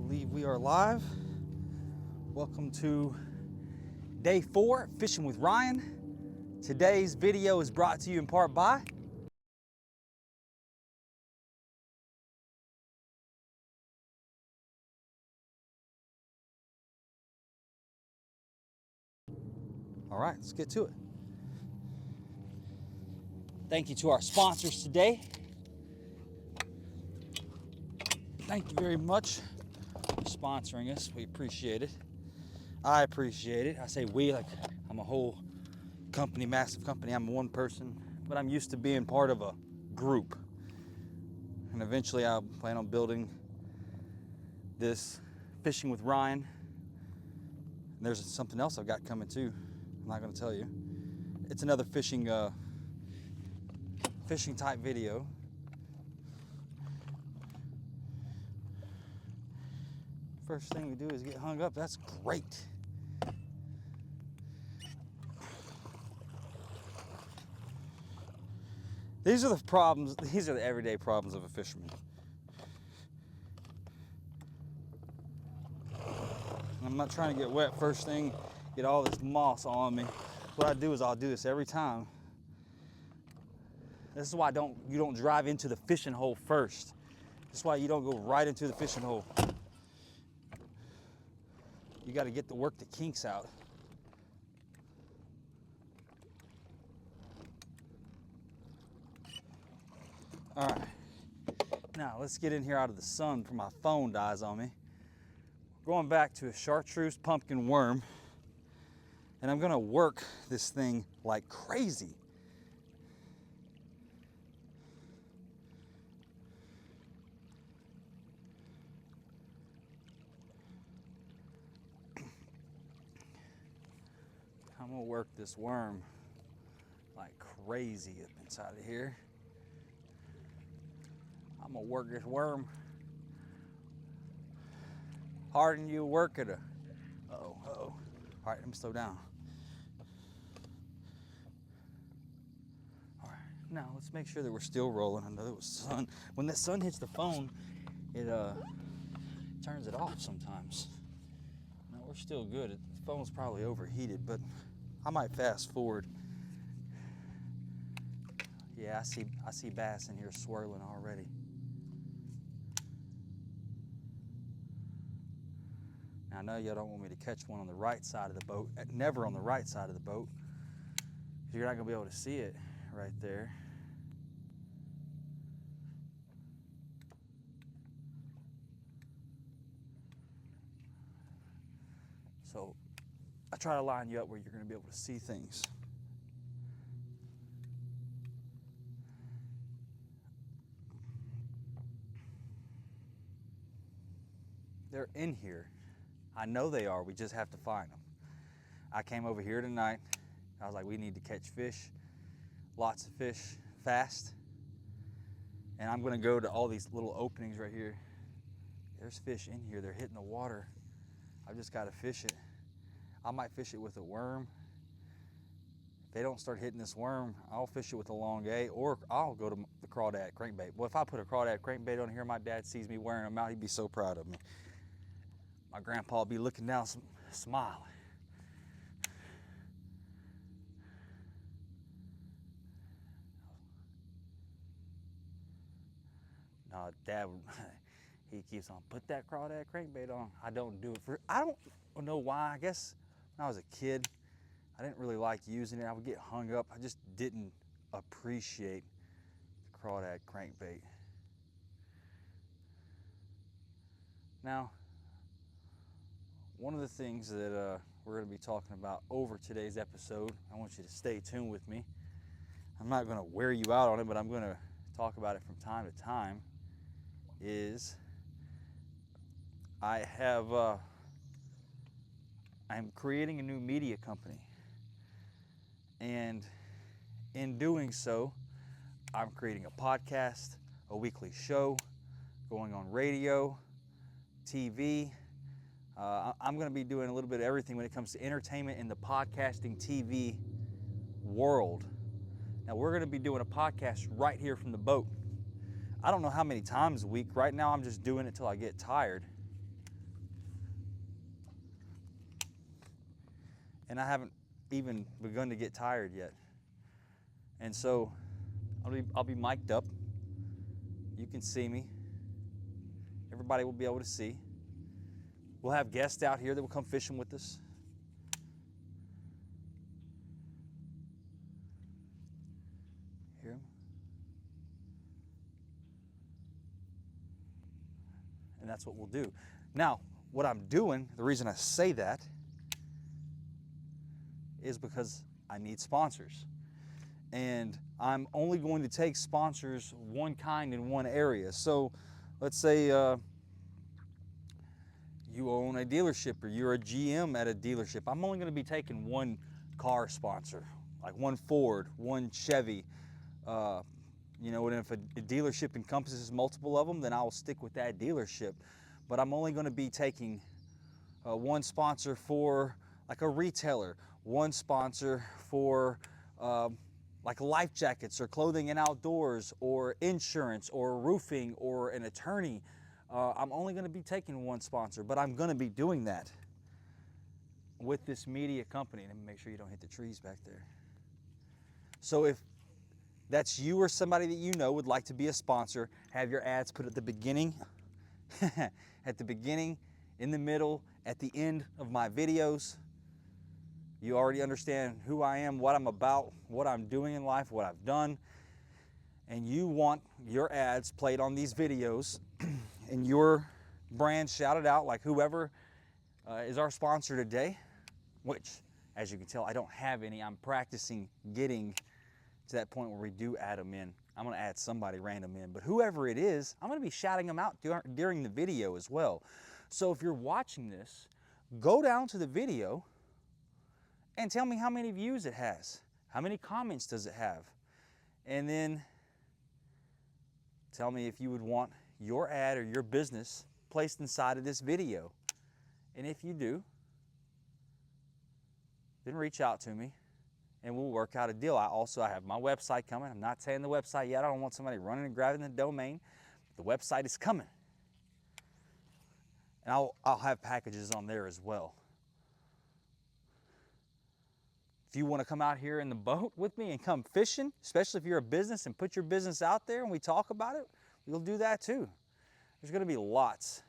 believe we are live. Welcome to day 4, Fishing with Ryan. Today's video is brought to you in part by all right, let's get to it. Thank you to our sponsors today. Thank you very much for sponsoring us. We appreciate it. I appreciate it. I say we like I'm a whole company, massive company. I'm one person, but I'm used to being part of a group. And eventually I plan on building this Fishing with Ryan. And there's something else I've got coming too. I'm not going to tell you. It's another fishing type video. First thing we do is get hung up. That's great. These are the problems, these are the everyday problems of a fisherman. I'm not trying to get wet first thing, get all this moss on me. What I do is I'll do this every time. This is why you don't drive into the fishing hole first. This is why you don't go right into the fishing hole. You got to get to work the kinks out. All right, now let's get in here out of the sun before my phone dies on me. Going back to a chartreuse pumpkin worm, and I'm gonna work this thing like crazy. I'm gonna work this worm like crazy up inside of here. I'm gonna work this worm harder than you work at a, uh-oh. All right, let me slow down. All right, now let's make sure that we're still rolling. I know there was sun. When the sun hits the phone, it turns it off sometimes. No, we're still good. The phone's probably overheated, but I might fast forward. Yeah, I see bass in here swirling already. Now, I know y'all don't want me to catch one on the right side of the boat, never on the right side of the boat. You're not gonna be able to see it right there. So I try to line you up where you're gonna be able to see things. They're in here. I know they are, we just have to find them. I came over here tonight. I was like, we need to catch fish, lots of fish, fast. And I'm gonna go to all these little openings right here. There's fish in here, they're hitting the water. I've just gotta fish it. I might fish it with a worm. If they don't start hitting this worm, I'll fish it with a long A, or I'll go to the crawdad crankbait. Well, if I put a crawdad crankbait on here, my dad sees me wearing them out, he'd be so proud of me. My grandpa would be looking down, smiling. No, Dad, he keeps on, put that crawdad crankbait on. I don't do it I don't know why. I guess when I was a kid, I didn't really like using it. I would get hung up. I just didn't appreciate the crawdad crankbait. Now, one of the things that we're going to be talking about over today's episode, I want you to stay tuned with me. I'm not going to wear you out on it, but I'm going to talk about it from time to time, is I'm creating a new media company. And in doing so, I'm creating a podcast, a weekly show, going on radio, TV. I'm going to be doing a little bit of everything when it comes to entertainment in the podcasting TV world. Now, we're going to be doing a podcast right here from the boat. I don't know how many times a week. Right now, I'm just doing it till I get tired. and I haven't even begun to get tired yet. And so I'll be mic'd up. You can see me. Everybody will be able to see. We'll have guests out here that will come fishing with us. Hear them? And that's what we'll do. Now, what I'm doing, the reason I say that is because I need sponsors. And I'm only going to take sponsors one kind in one area. So let's say you own a dealership or you're a GM at a dealership. I'm only going to be taking one car sponsor, like one Ford, one Chevy. You know, and if a dealership encompasses multiple of them, then I'll stick with that dealership. But I'm only going to be taking one sponsor for like a retailer, one sponsor for like life jackets or clothing and outdoors or insurance or roofing or an attorney. I'm only going to be taking one sponsor, but I'm going to be doing that with this media company. Let me make sure you don't hit the trees back there. So if that's you or somebody that you know would like to be a sponsor, have your ads put at the beginning, at the beginning, in the middle, at the end of my videos. You already understand who I am, what I'm about, what I'm doing in life, what I've done, and you want your ads played on these videos and your brand shouted out, like whoever is our sponsor today, which, as you can tell, I don't have any. I'm practicing getting to that point where we do add them in. I'm going to add somebody random in, but whoever it is, I'm going to be shouting them out during the video as well. So if you're watching this, go down to the video and tell me how many views it has. How many comments does it have? And then tell me if you would want your ad or your business placed inside of this video. And if you do, then reach out to me and we'll work out a deal. I have my website coming. I'm not saying the website yet. I don't want somebody running and grabbing the domain. The website is coming. And I'll have packages on there as well. If you want to come out here in the boat with me and come fishing, especially if you're a business and put your business out there and we talk about it, we'll do that too. There's going to be lots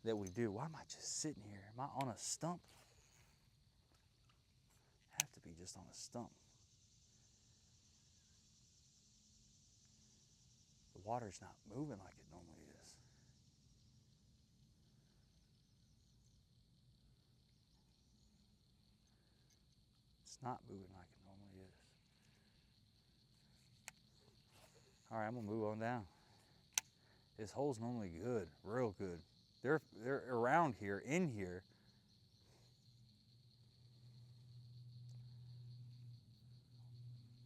that we do. Why am I just sitting here? Am I on a stump? I have to be just on a stump. The water's not moving like it normally is. It's not moving like it normally is. All right, I'm gonna move on down. This hole's normally good, real good. They're around here, in here.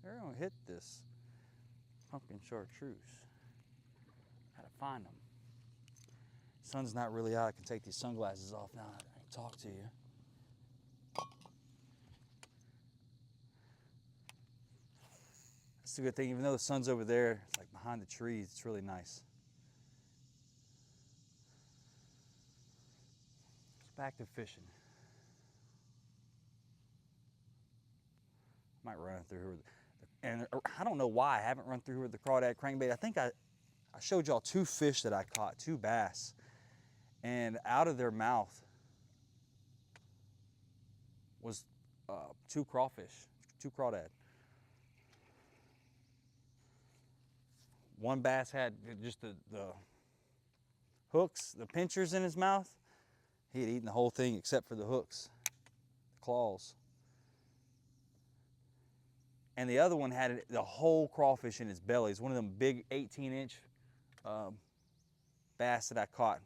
They're gonna hit this pumpkin chartreuse. Gotta find them. Sun's not really out. I can take these sunglasses off now. I can talk to you. That's a good thing. Even though the sun's over there, it's like behind the trees. It's really nice. Let's back to fishing. Might run through here. And I don't know why I haven't run through here with the crawdad crankbait. I think I showed y'all 2 fish that I caught, 2 bass. And out of their mouth was 2 crawfish, 2 crawdad. One bass had just the hooks, the pinchers in his mouth. He had eaten the whole thing except for the hooks, the claws. And the other one had the whole crawfish in his belly. It's one of them big 18-inch bass that I caught.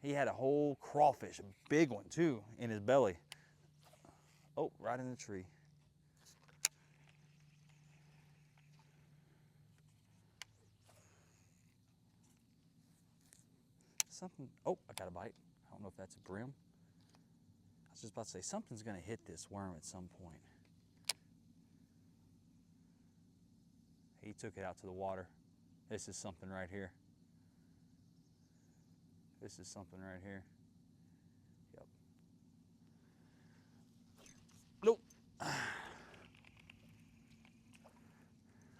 He had a whole crawfish, a big one too, in his belly. Oh, right in the tree. Something, oh, I got a bite. I don't know if that's a brim. I was just about to say, something's gonna hit this worm at some point. He took it out to the water. This is something right here. This is something right here. Yep.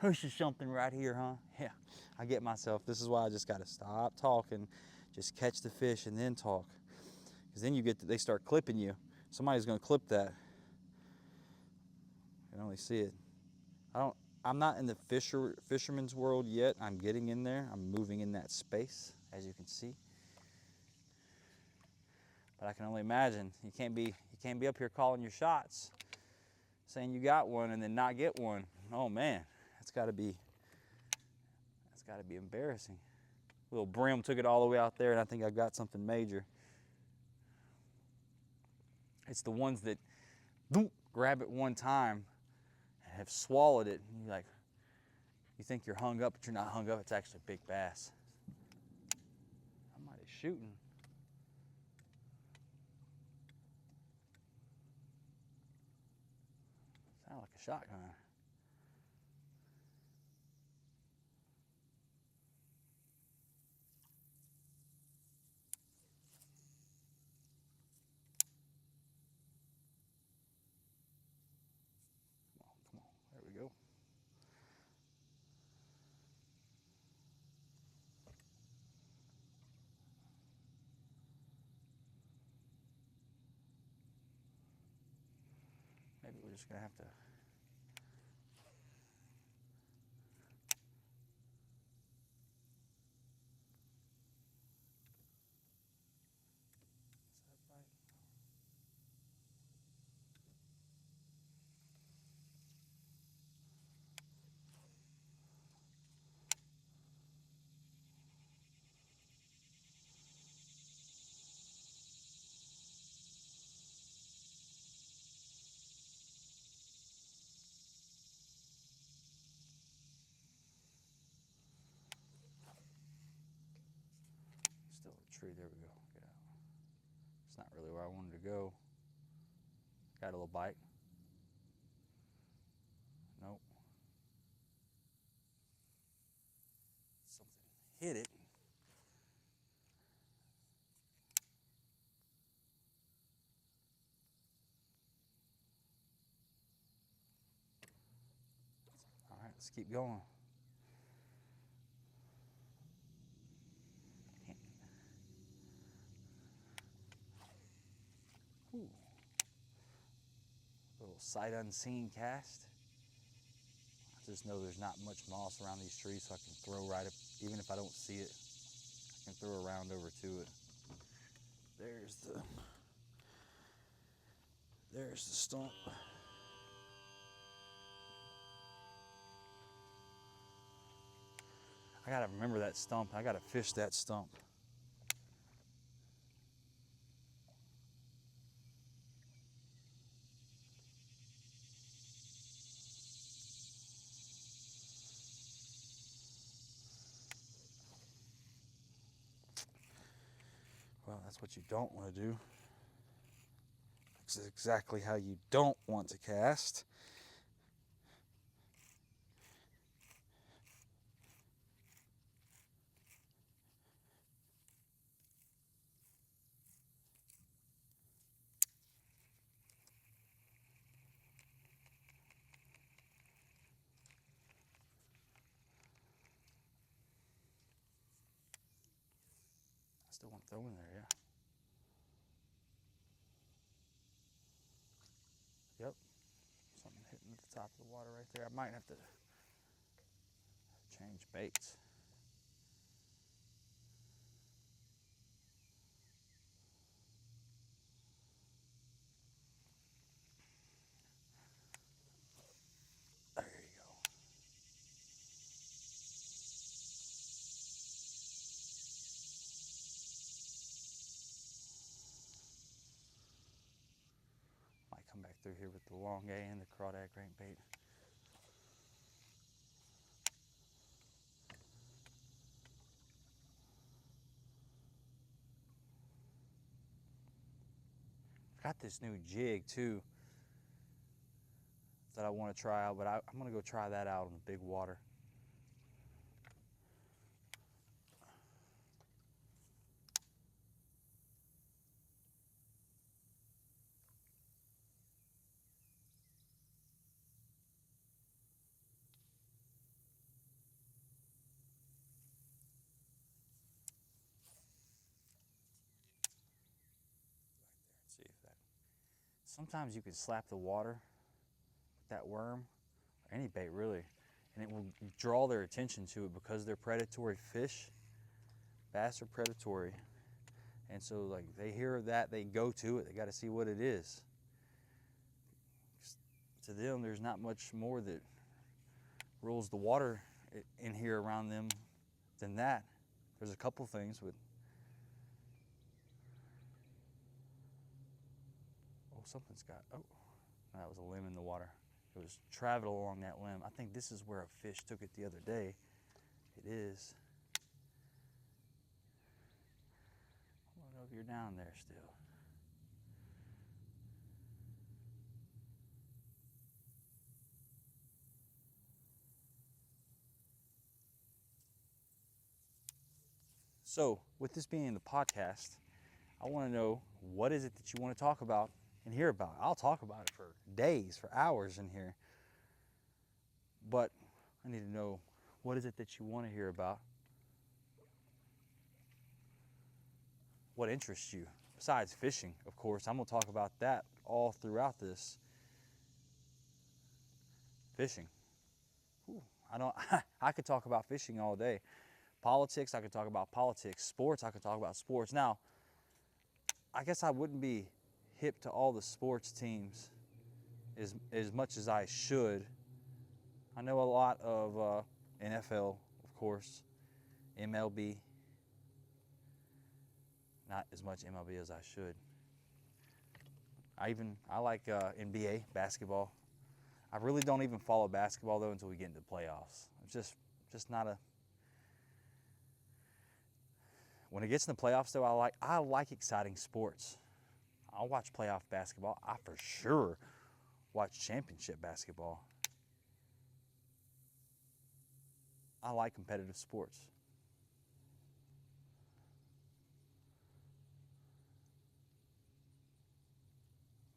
This is something right here, huh? Yeah, I get myself. This is why I just gotta stop talking, just catch the fish and then talk. Because then you get, they start clipping you. Somebody's gonna clip that. You can only see it. I'm not in the fisherman's world yet. I'm getting in there. I'm moving in that space, as you can see. But I can only imagine, you can't be up here calling your shots, saying you got one and then not get one. Oh man, that's gotta be embarrassing. Little brim took it all the way out there, and I think I got something major. It's the ones that grab it one time and have swallowed it. And you're like, you think you're hung up, but you're not hung up. It's actually a big bass. Somebody's shooting. Sound like a shotgun. Come on, there we go. Maybe we're just gonna have to. Still a tree. There we go. Get out. It's not really where I wanted to go. Got a little bite. Nope. Something hit it. All right, let's keep going. Ooh. Little sight unseen cast. I just know there's not much moss around these trees, so I can throw right up, even if I don't see it, I can throw around over to it. There's the stump. I gotta remember that stump. I gotta fish that stump. Well, that's what you don't want to do. This is exactly how you don't want to cast. I still want to throw in there, yeah. Yep. Something hitting at the top of the water right there. I might have to change baits. There you go. Might come back through here with the long A and the crawdad crankbait. Got this new jig too that I want to try out, but I'm gonna go try that out in the big water. sometimes you can slap the water with that worm, or any bait really, and it will draw their attention to it because they're predatory fish. Bass are predatory. And so like they hear that, they go to it, they got to see what it is. To them, there's not much more that rules the water in here around them than that. There's a couple things, but oh, something's got, oh, that was a limb in the water. It was traveling along that limb. I think this is where a fish took it the other day. It is. I don't know if you're down there still. So, with this being the podcast, I want to know, what is it that you want to talk about and hear about? I'll talk about it for days, for hours in here. But I need to know, what is it that you want to hear about? What interests you? Besides fishing, of course. I'm going to talk about that all throughout this. Fishing. Ooh, I could talk about fishing all day. Politics, I could talk about politics. Sports, I could talk about sports. Now, I guess I wouldn't be hip to all the sports teams as much as I should. I know a lot of NFL, of course, MLB. Not as much MLB as I should. I like NBA, basketball. I really don't even follow basketball though until we get into the playoffs. It's just not a. When it gets in the playoffs though, I like exciting sports. I'll watch playoff basketball. I for sure watch championship basketball. I like competitive sports.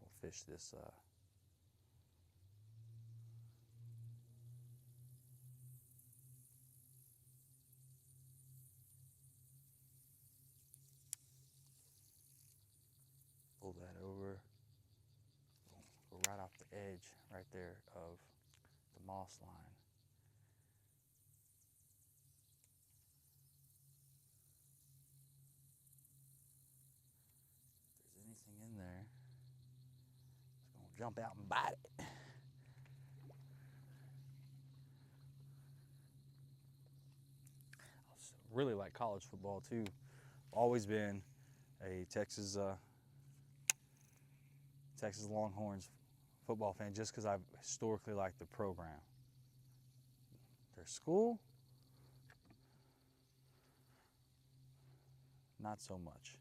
We'll fish this. Pull that over. Go right off the edge, right there of the moss line. If there's anything in there, it's gonna jump out and bite it. I really like college football too. Always been a Texas Longhorns football fan just because I've historically liked the program. Their school, not so much.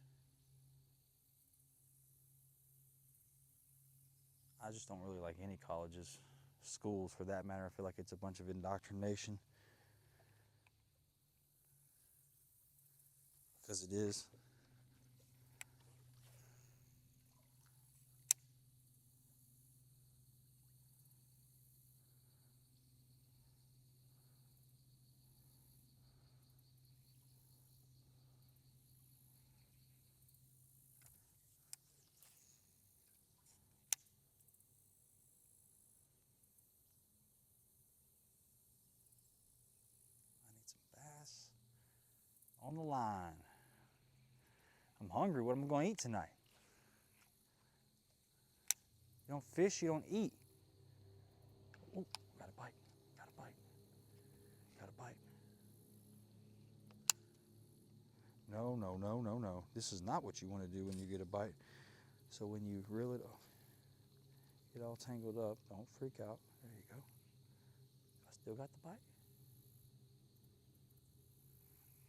I just don't really like any colleges, schools for that matter. I feel like it's a bunch of indoctrination. Because it is. I need some bass on the line. I'm hungry. What am I going to eat tonight? You don't fish, you don't eat. Oh, got a bite. Got a bite. Got a bite. No, no, no, no, no. This is not what you want to do when you get a bite. So when you reel it off, get all tangled up, don't freak out. There you go. I still got the bite.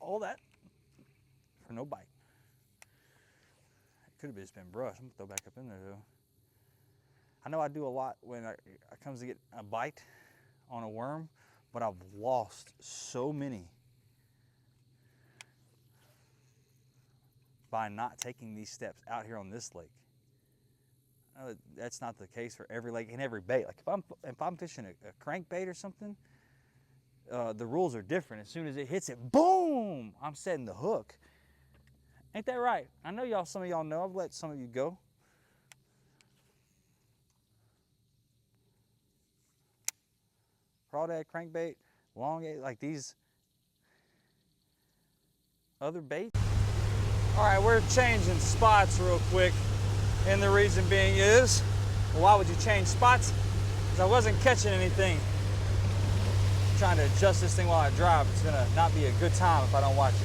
All that for no bite. It could have just been brush. I'm gonna throw back up in there though. I know I do a lot when I comes to get a bite on a worm, but I've lost so many by not taking these steps out here on this lake. That's not the case for every lake and every bait. Like if I'm fishing a crankbait or something, the rules are different. As soon as it hits it, boom! I'm setting the hook. Ain't that right? I know some of y'all know. I've let some of you go. crawdad, crankbait, long, like these other baits. All right, we're changing spots real quick. And the reason being is, well, why would you change spots? Because I wasn't catching anything. I'm trying to adjust this thing while I drive. It's gonna not be a good time if I don't watch it.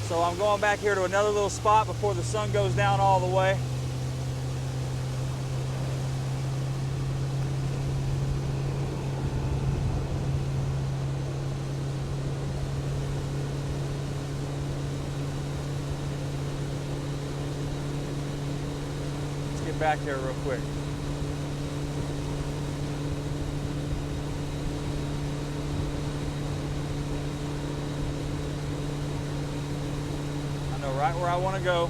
So I'm going back here to another little spot before the sun goes down all the way. Let's get back here real quick. I know right where I want to go.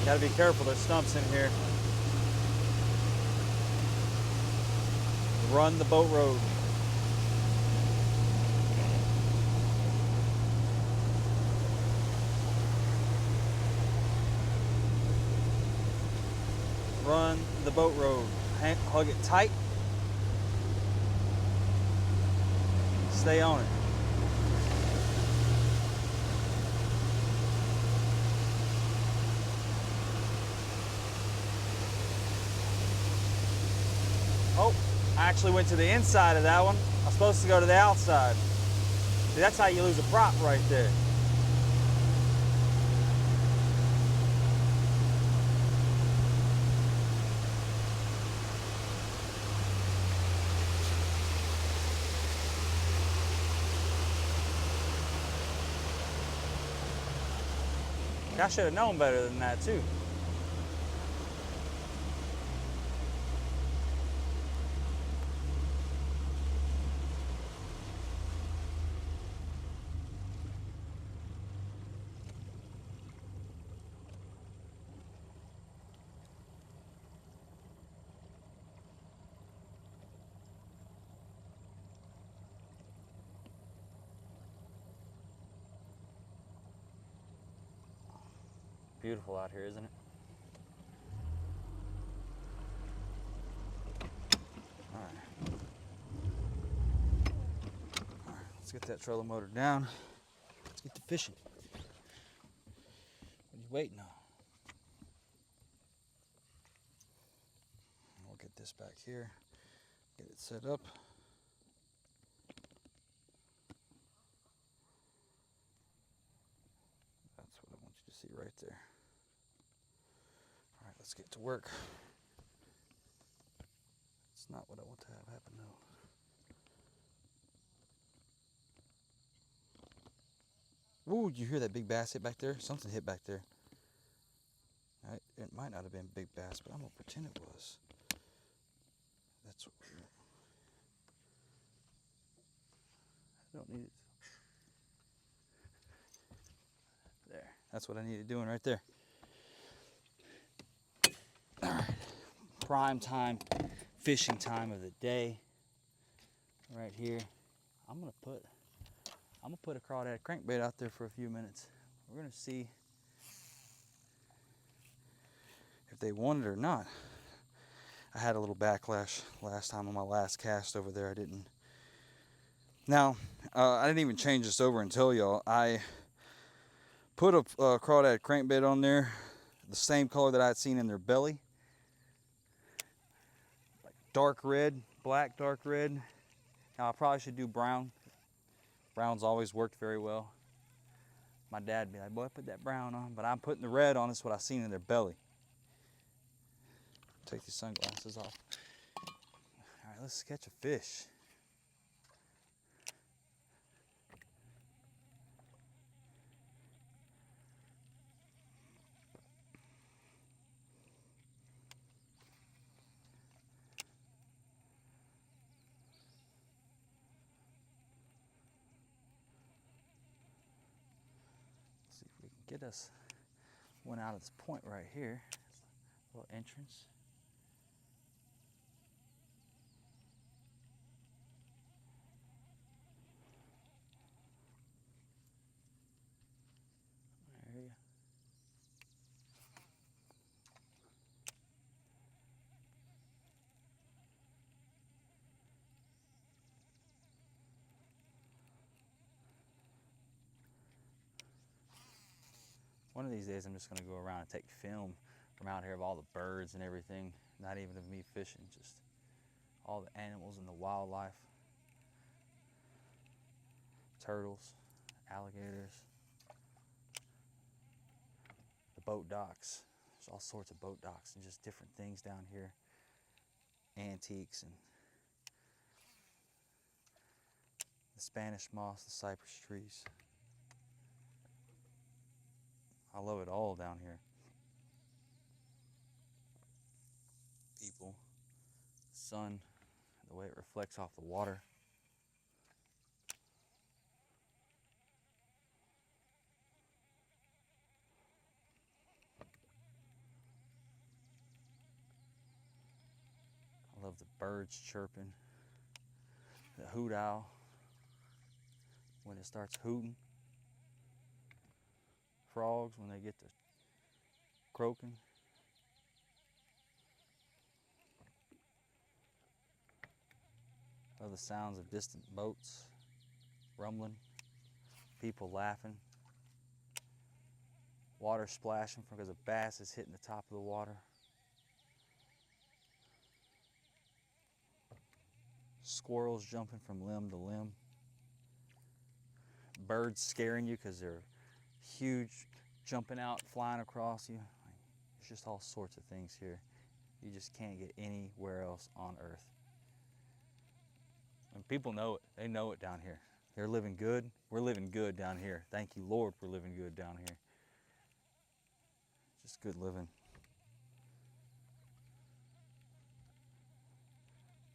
Gotta be careful, there's stumps in here. Run the boat road. Run the boat road. Hug it tight. Stay on it. Oh, I actually went to the inside of that one. I was supposed to go to the outside. See, that's how you lose a prop right there. I should have known better than that too. Beautiful out here, isn't it? All right. All right, let's get that trolling motor down. Let's get to fishing. What are you waiting on? We'll get this back here, get it set up. That's what I want you to see right there. All right, let's get to work. It's not what I want to have happen though. Ooh, you hear that big bass hit back there? Something hit back there. It might not have been big bass, but I'm gonna pretend it was. That's what we want. I don't need it. There. That's what I needed doing right there. All right. Prime time, fishing time of the day. Right here. I'm gonna put a crawdad crankbait out there for a few minutes. We're gonna see if they want it or not. I had a little backlash last time on my last cast over there. I didn't even change this over and tell y'all. I put a crawdad crankbait on there, the same color that I had seen in their belly. Like dark red, black, dark red. Now I probably should do brown. Brown's always worked very well. My dad'd be like, boy, put that brown on. But I'm putting the red on. It's what I seen in their belly. Take these sunglasses off. All right, let's catch a fish. Let's see if we can get us one out of this point right here. Little entrance. There you go. One of these days I'm just going to go around and take film from out here of all the birds and everything. Not even of me fishing, just all the animals and the wildlife. Turtles, alligators, the boat docks. There's all sorts of boat docks and just different things down here. Antiques and the Spanish moss, the cypress trees. I love it all down here. People, the sun, the way it reflects off the water. I love the birds chirping, the hoot owl when it starts hooting, frogs when they get to croaking. Love the sounds of distant boats rumbling, people laughing, water splashing because a bass is hitting the top of the water. Squirrels jumping from limb to limb. Birds scaring you because they're huge, jumping out, flying across you. There's just all sorts of things here. You just can't get anywhere else on earth. And people know it. They know it down here. They're living good. We're living good down here. Thank you, Lord, we're living good down here. Just good living.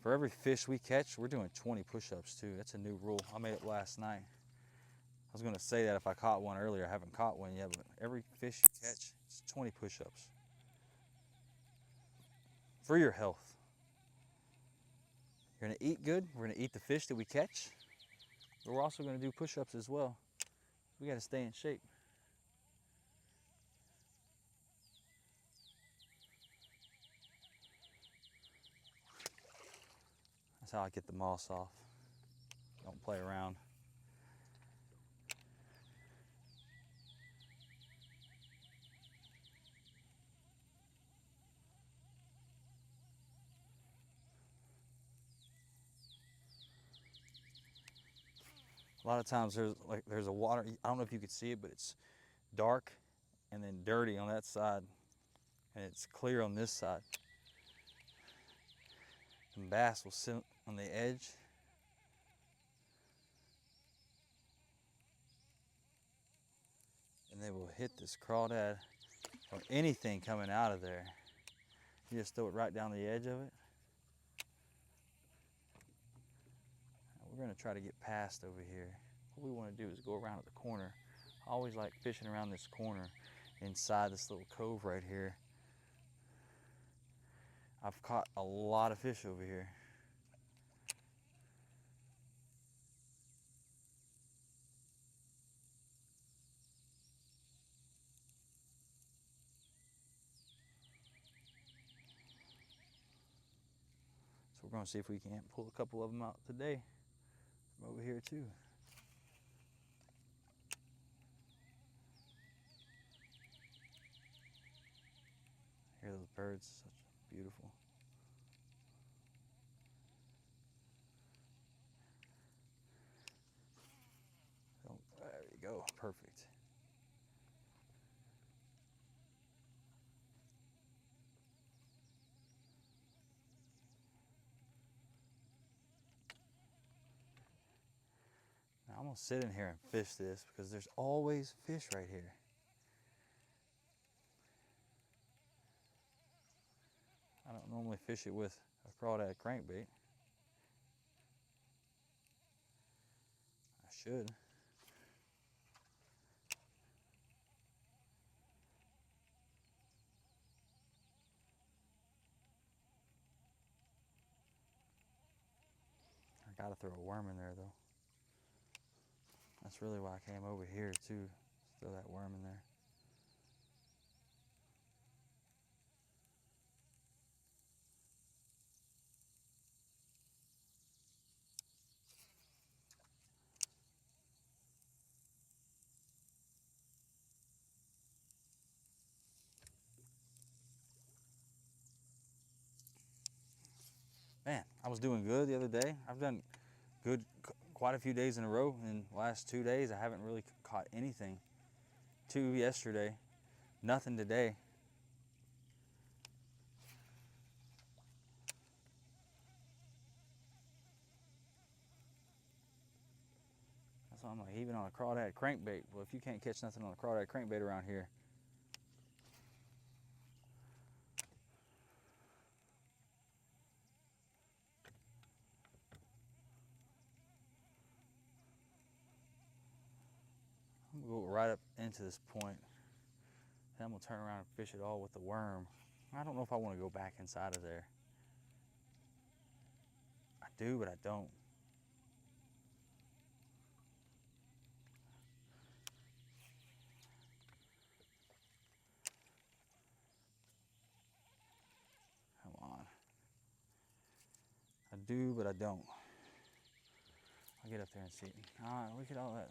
For every fish we catch, we're doing 20 push-ups too. That's a new rule. I made it last night. I was gonna say that if I caught one earlier. I haven't caught one yet, but every fish you catch, it's 20 push-ups. For your health. You're gonna eat good. We're gonna eat the fish that we catch. But we're also gonna do push-ups as well. We gotta stay in shape. That's how I get the moss off. Don't play around. A lot of times there's a water, I don't know if you could see it, but it's dark and then dirty on that side, and it's clear on this side. And bass will sit on the edge. and they will hit this crawdad or anything coming out of there. You just throw it right down the edge of it. We're gonna try to get past over here. What we wanna do is go around at the corner. I always like fishing around this corner inside this little cove right here. I've caught a lot of fish over here. So we're gonna see if we can't pull a couple of them out today from over here too. Hear those birds, such beautiful. Oh, there you go, perfect. Now I'm gonna sit in here and fish this because there's always fish right here. I don't normally fish it with a crawdad crankbait. I should. I gotta throw a worm in there though. That's really why I came over here too. Throw that worm in there. Man, I was doing good the other day. I've done good quite a few days in a row. In the last 2 days, I haven't really caught anything. 2 yesterday, nothing today. That's why I'm like, even on a crawdad crankbait. Well, if you can't catch nothing on a crawdad crankbait around here, I'm gonna go right up into this point. Then I'm gonna turn around and fish it all with the worm. I don't know if I want to go back inside of there. I do, but I don't. Come on. I do, but I don't. I'll get up there and see. Ah, look at all that.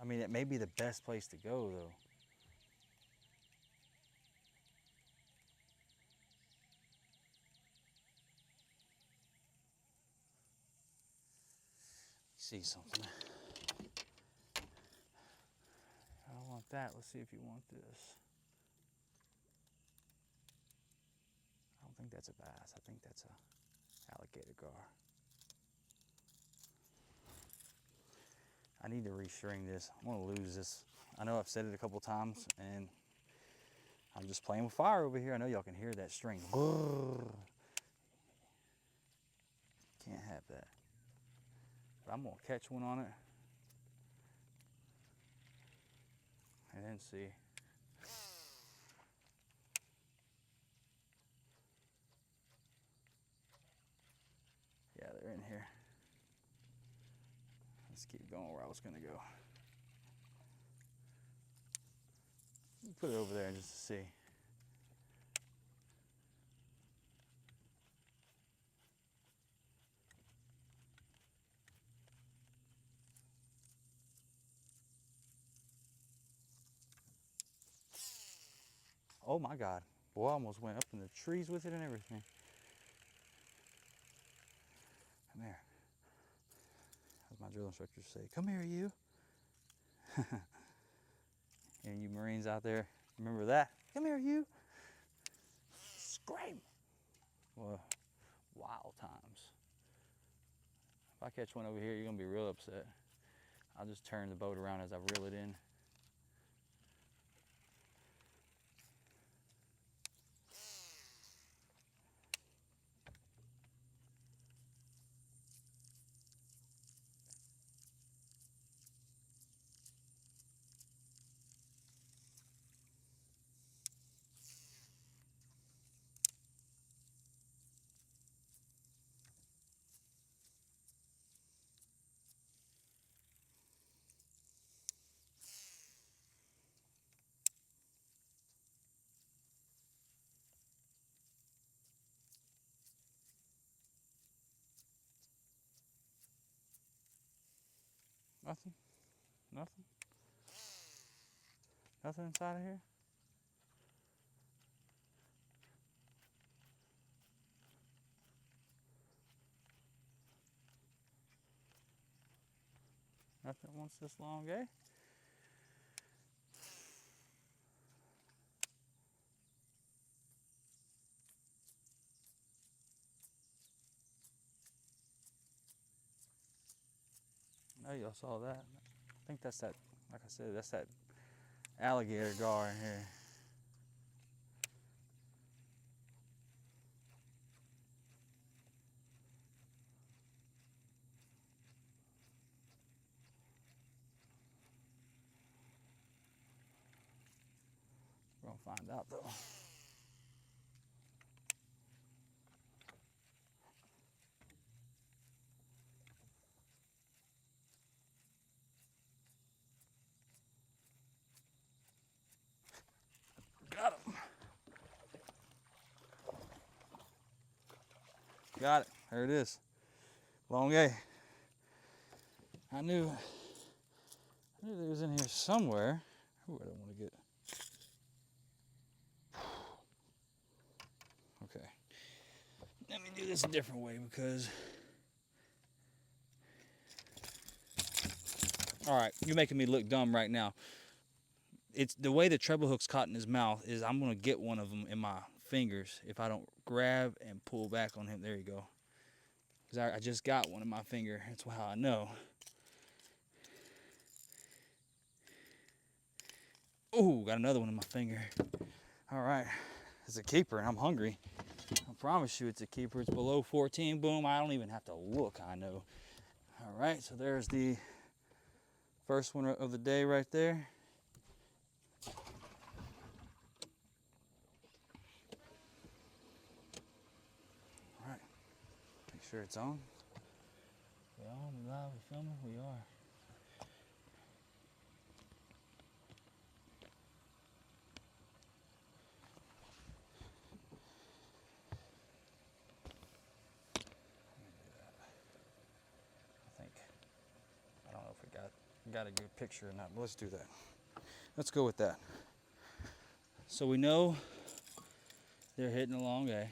I mean, it may be the best place to go, though. See something. I don't want that. Let's see if you want this. I don't think that's a bass. I think that's a alligator gar. I need to restring this. I'm gonna lose this. I know I've said it a couple times, and I'm just playing with fire over here. I know y'all can hear that string. Can't have that. But I'm gonna catch one on it and then see. Yeah, they're in here. Let's keep going where I was gonna go. Put it over there just to see. Oh my God. Boy, I almost went up in the trees with it and everything. Come here. As my drill instructors say, come here, you. And you Marines out there, remember that? Come here, you. Scream. Well, wild times. If I catch one over here, you're gonna be real upset. I'll just turn the boat around as I reel it in. Nothing? Nothing? Nothing inside of here? Nothing wants this long, eh? I know y'all saw that. I think that's that, like I said, that's that alligator gar in here. We're gonna find out though. Got him. Got it. There it is. Long A. I knew they was in here somewhere. Ooh, I don't want to get. Okay. Let me do this a different way because. All right, you're making me look dumb right now. It's the way the treble hook's caught in his mouth is I'm gonna get one of them in my fingers if I don't grab and pull back on him. There you go. Because I just got one in my finger. That's how I know. Ooh, got another one in my finger. All right, it's a keeper and I'm hungry. I promise you it's a keeper. It's below 14. Boom, I don't even have to look, I know. All right, so there's the first one of the day right there. All right, make sure it's on. We on, we live, we filming, we are. I don't know if we got a good picture or not, but let's do that. Let's go with that. So we know they're hitting a long A.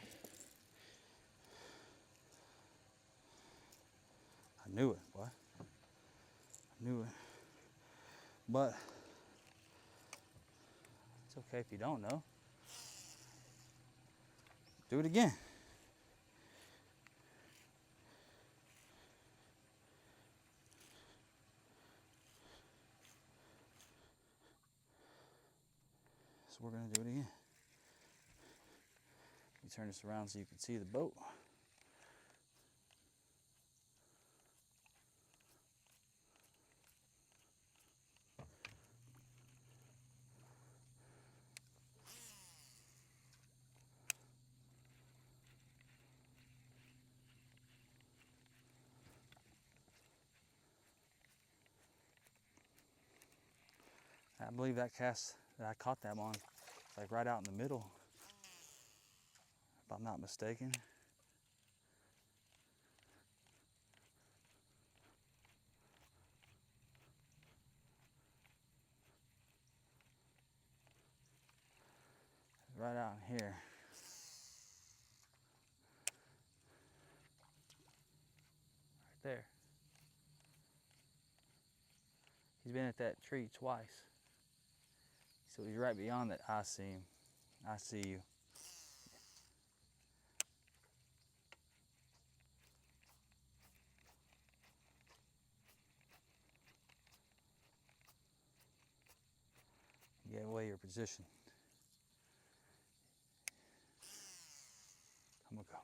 I knew it, boy. I knew it. But it's okay if you don't know. Do it again. So we're gonna do it again. You turn this around so you can see the boat. I believe that cast that I caught that on, like right out in the middle, if I'm not mistaken. Right out in here. Right there. He's been at that tree twice. So he's right beyond that. I see him. I see you. You gave away your position. I'm gonna go.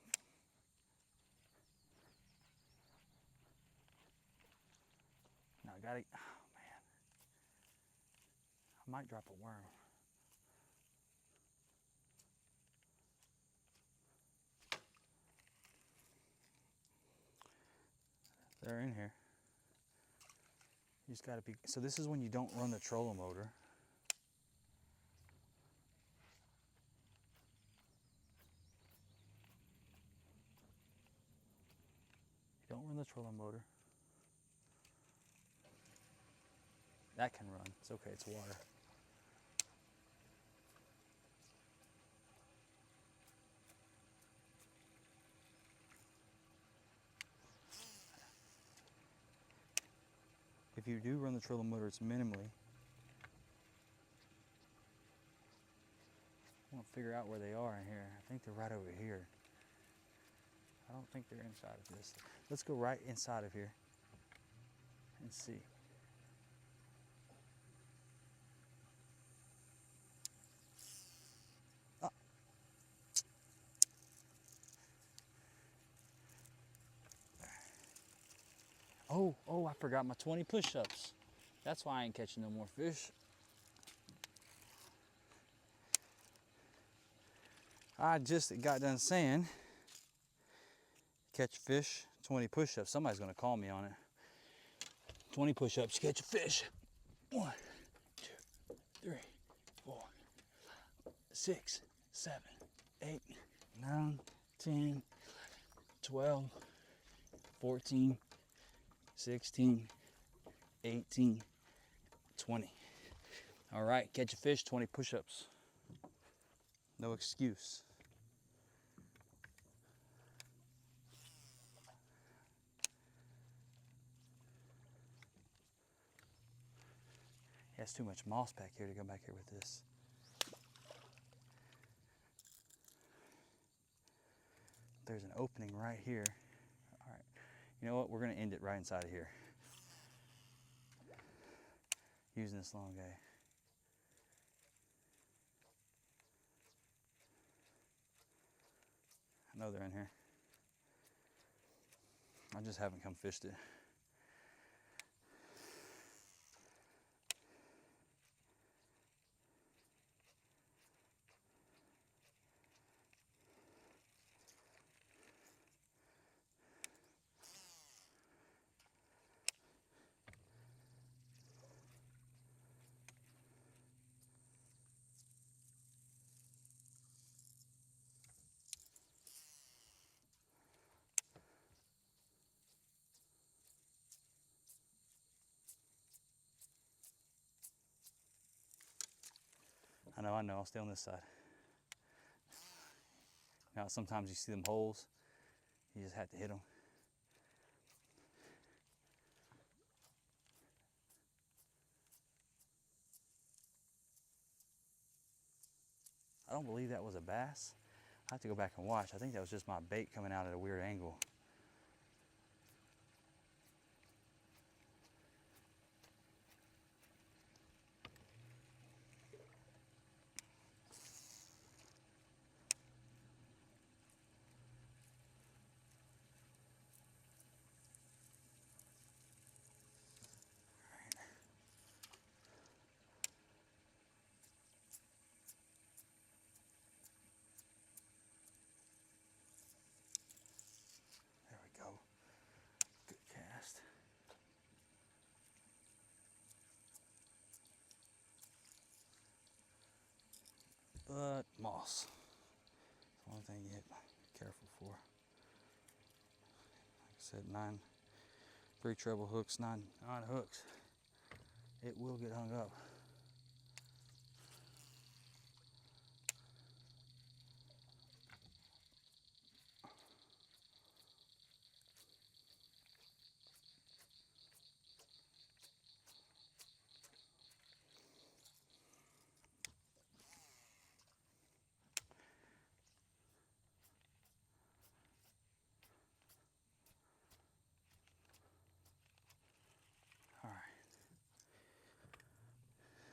Now I gotta, oh man. I might drop a worm. They're in here. You just gotta be, so this is when you don't run the trolling motor. You don't run the trolling motor. That can run. It's okay, it's water. If you do run the trolling motor, it's minimally. I want to figure out where they are in here. I think they're right over here. I don't think they're inside of this. Let's go right inside of here and see. Ah. Oh, I forgot my 20 push-ups. That's why I ain't catching no more fish. I just got done saying, catch fish, 20 push-ups. Somebody's gonna call me on it. 20 push-ups, catch a fish. 1, 2, 3, 4, 6, 7, 8, 9, 10, 12, 14, 16, 18, 20. All right, catch a fish, 20 push-ups. No excuse. Yeah, it's too much moss back here to go back here with this. There's an opening right here. All right, you know what? We're gonna end it right inside of here. Using this long guy. I know they're in here. I just haven't come fished it. I know, I'll stay on this side. Now, sometimes you see them holes, you just have to hit them. I don't believe that was a bass. I have to go back and watch. I think that was just my bait coming out at a weird angle. There we go. Good cast. But moss. That's one thing you have to be careful for. Like I said, 3 treble hooks, 9 hooks. It will get hung up.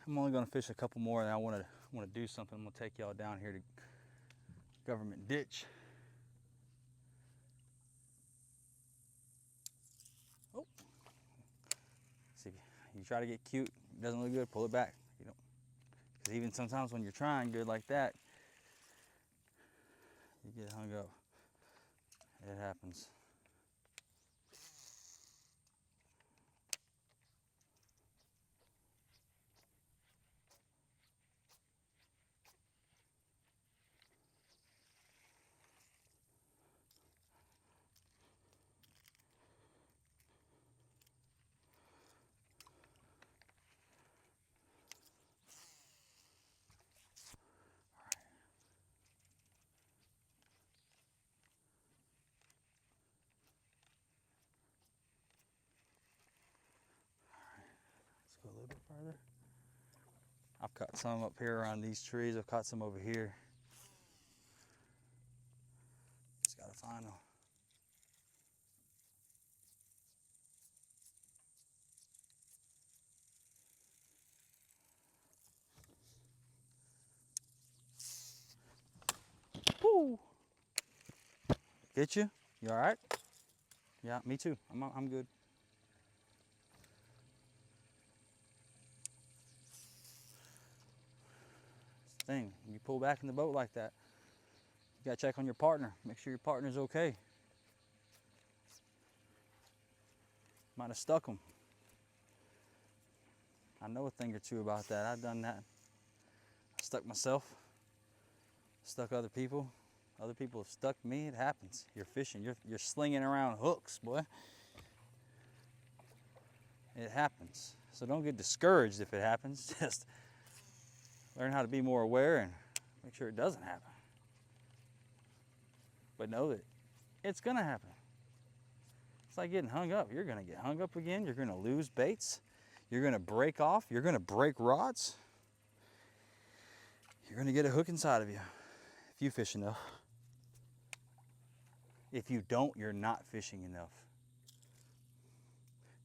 I'm only going to fish a couple more, and I want to do something. I'm going to take y'all down here to Government Ditch. Oh, see, you try to get cute, it doesn't look good, pull it back. You don't, because even sometimes when you're trying good like that, you get hung up. It happens. little bit further. I've caught some up here around these trees. I've caught some over here. Just gotta find them. Woo! Get you? You all right? Yeah, me too. I'm good. Thing, you pull back in the boat like that, you gotta check on your partner. Make sure your partner's okay. Might have stuck them. I know a thing or two about that. I've done that. I stuck myself. Stuck other people. Other people have stuck me. It happens. You're fishing. You're slinging around hooks, boy. It happens. So don't get discouraged if it happens. Just learn how to be more aware and make sure it doesn't happen. But know that it's gonna happen. It's like getting hung up. You're gonna get hung up again. You're gonna lose baits. You're gonna break off. You're gonna break rods. You're gonna get a hook inside of you if you fish enough. If you don't, you're not fishing enough.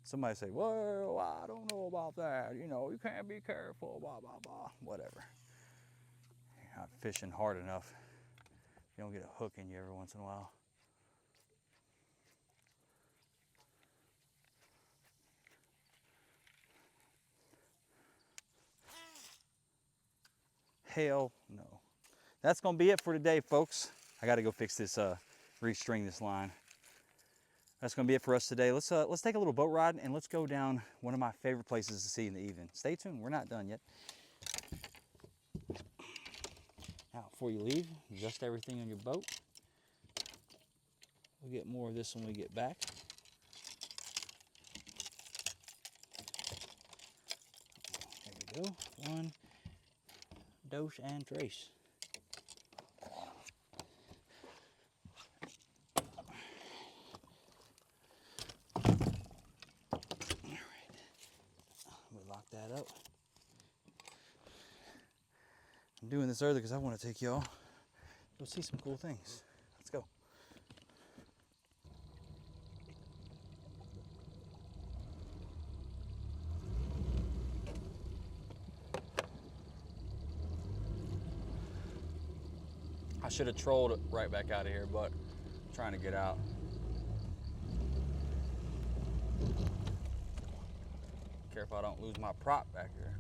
Somebody say, well, I don't know about that. You know, you can't be careful, blah, blah, blah, whatever. You're not fishing hard enough. You don't get a hook in you every once in a while. Hell no. That's gonna be it for today, folks. I gotta go fix this, restring this line. That's gonna be it for us today. Let's take a little boat ride and let's go down one of my favorite places to see in the evening. Stay tuned, we're not done yet. Now, before you leave, adjust everything on your boat. We'll get more of this when we get back. There we go. One, dos, and tres. That up. I'm doing this early because I want to take y'all go see some cool things. Let's go. I should have trolled it right back out of here, but I'm trying to get out. Careful I don't lose my prop back here.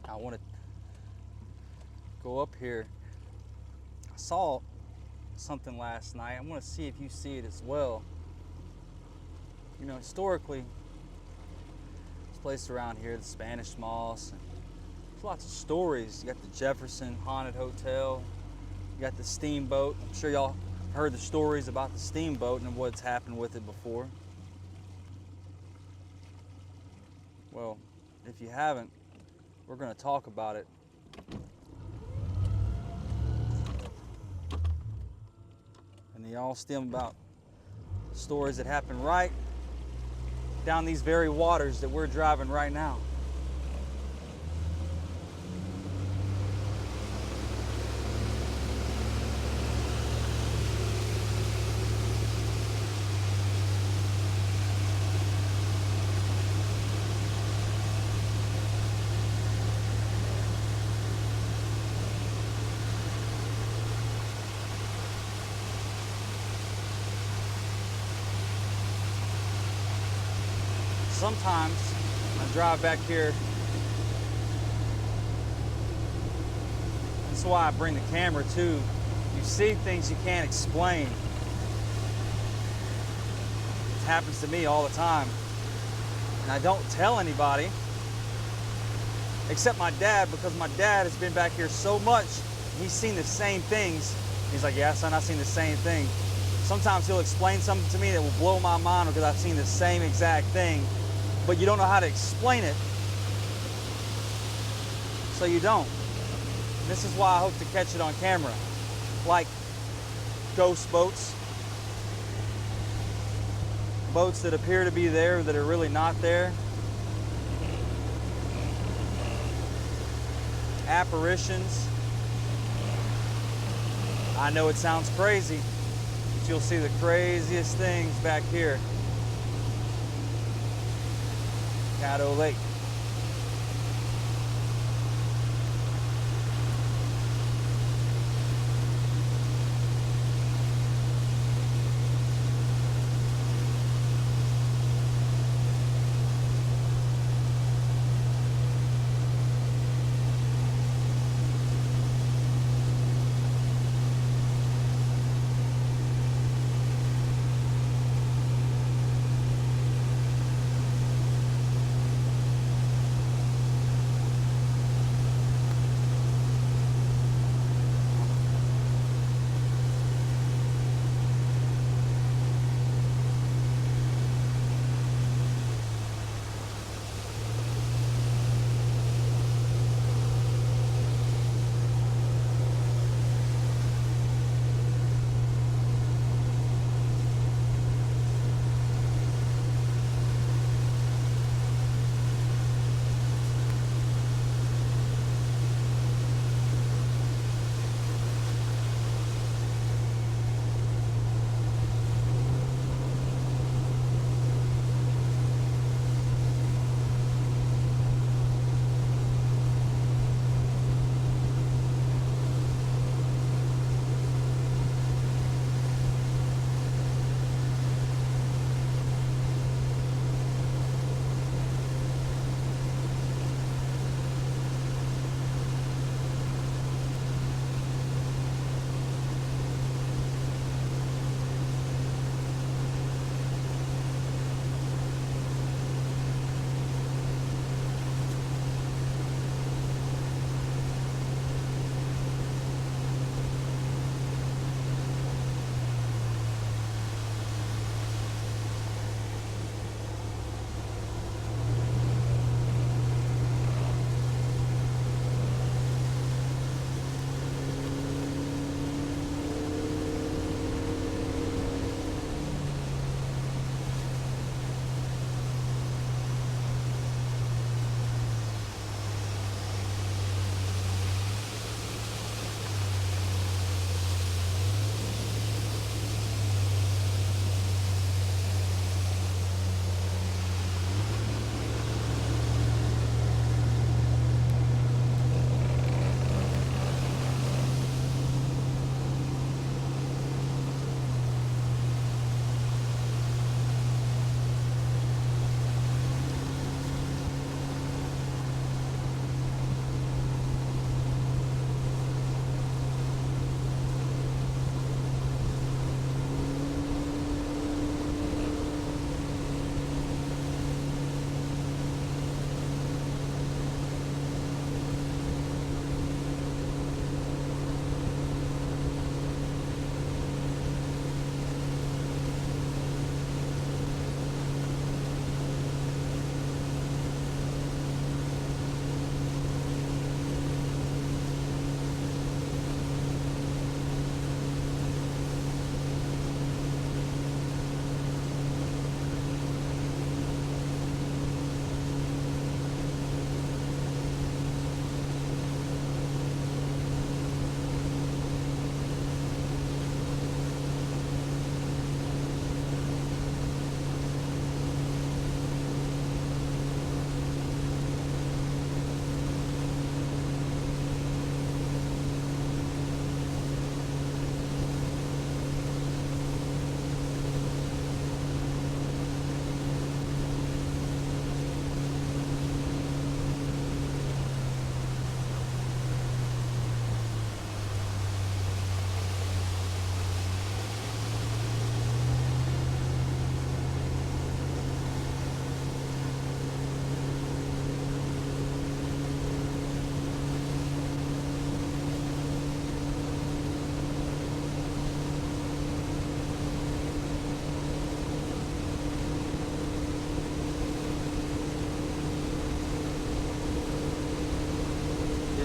I want to go up here. I saw something last night. I want to see if you see it as well. You know, historically, this place around here, the Spanish Moss, and there's lots of stories. You got the Jefferson Haunted Hotel. You got the steamboat. I'm sure y'all heard the stories about the steamboat and what's happened with it before. Well, if you haven't, we're going to talk about it. And they all stem about stories that happen right down these very waters that we're driving right now. sometimes I drive back here. That's why I bring the camera too. You see things you can't explain. It happens to me all the time. And I don't tell anybody except my dad, because my dad has been back here so much. He's seen the same things. He's like, yeah, son, I've seen the same thing. Sometimes he'll explain something to me that will blow my mind because I've seen the same exact thing, but you don't know how to explain it, so you don't. This is why I hope to catch it on camera. Like ghost boats, boats that appear to be there that are really not there, apparitions. I know it sounds crazy, but you'll see the craziest things back here. Caddo Lake.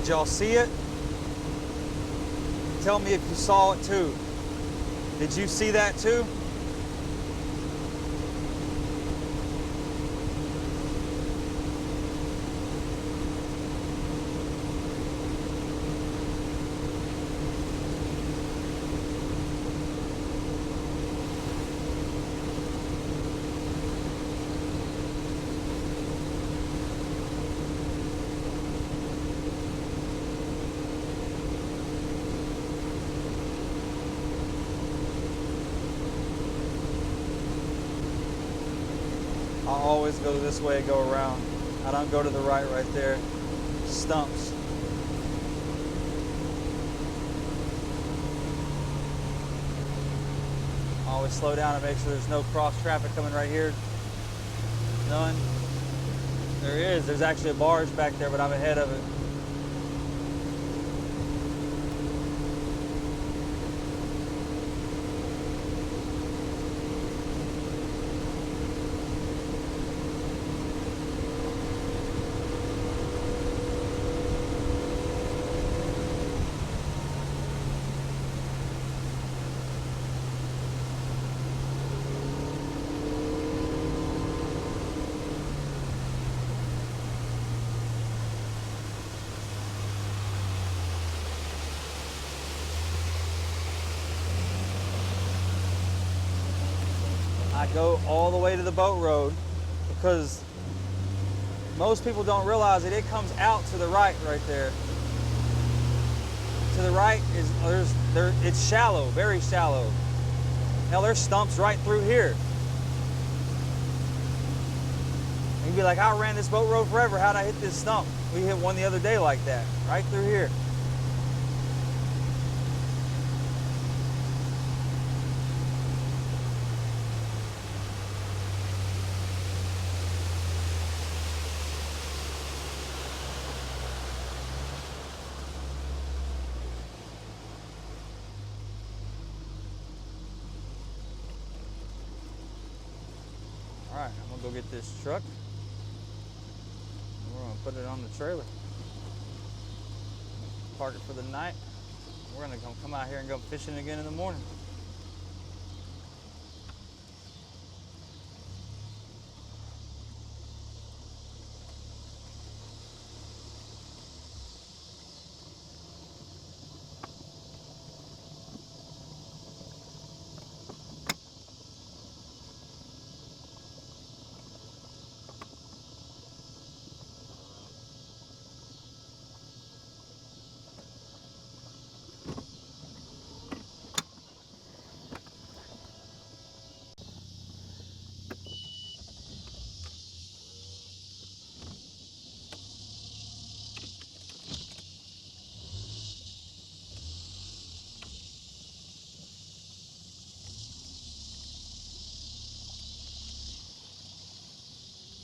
y'all see it? Tell me if you saw it too. Did you see that too? I always go this way, go around. I don't go to the right there. Stumps. Always slow down and make sure there's no cross traffic coming right here. None. There is. There's actually a barge back there, but I'm ahead of it. I go all the way to the boat road because most people don't realize that it comes out to the right there. To the right is it's shallow, very shallow. Now there's stumps right through here. You'd be like, I ran this boat road forever. How'd I hit this stump? We hit one the other day like that, right through here. All right, I'm gonna go get this truck. We're gonna put it on the trailer. Park it for the night. We're gonna come out here and go fishing again in the morning.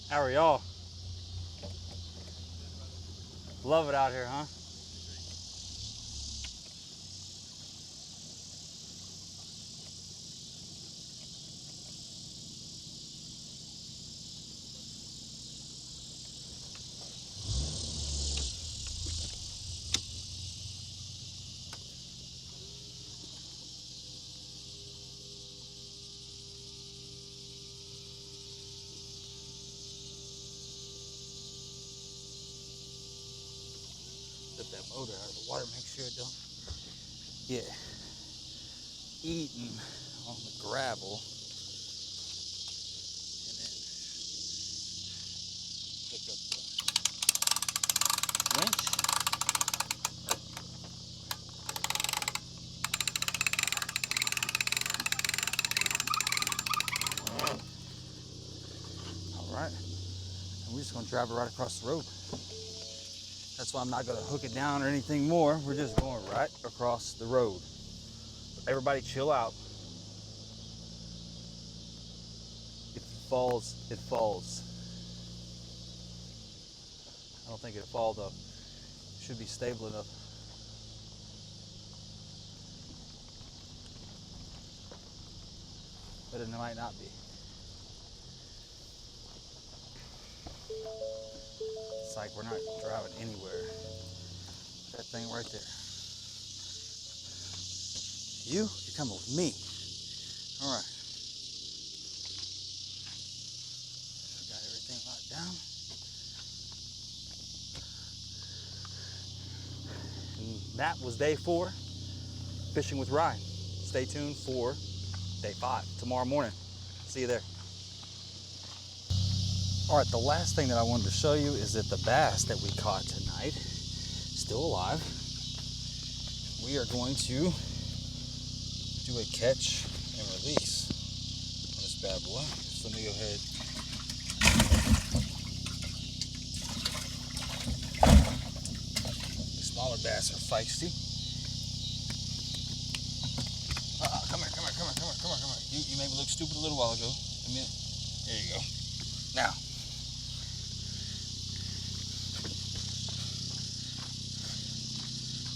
How are y'all? Love it out here, huh? Put that motor out of the water, make sure it don't. Yeah. Eating on the gravel. And then pick up the winch. All right. And we're just gonna drive it right across the road. That's why I'm not gonna hook it down or anything more. We're just going right across the road. Everybody chill out. If it falls, it falls. I don't think it'll fall though. It should be stable enough. But it might not be. It's like we're not driving anywhere. That thing right there. You're coming with me. All right. Got everything locked down. And that was day 4, fishing with Ryan. Stay tuned for day 5 tomorrow morning. See you there. All right, the last thing that I wanted to show you is that the bass that we caught tonight, still alive. We are going to do a catch and release on this bad boy. So let me go ahead. The smaller bass are feisty. Come here. You made me look stupid a little while ago. A minute. There you go. Now.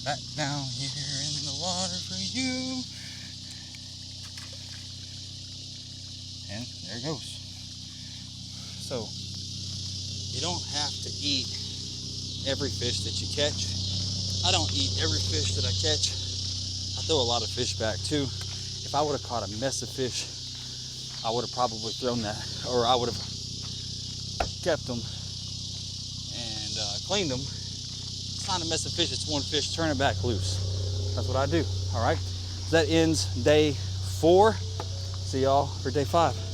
Back down here in the water for you. And there it goes. So, you don't have to eat every fish that you catch. I don't eat every fish that I catch. I throw a lot of fish back too. If I would have caught a mess of fish, I would have probably thrown that, or I would have kept them and cleaned them. It's not a mess of fish, it's one fish, turn it back loose. That's what I do, all right? So that ends day 4. See y'all for day 5.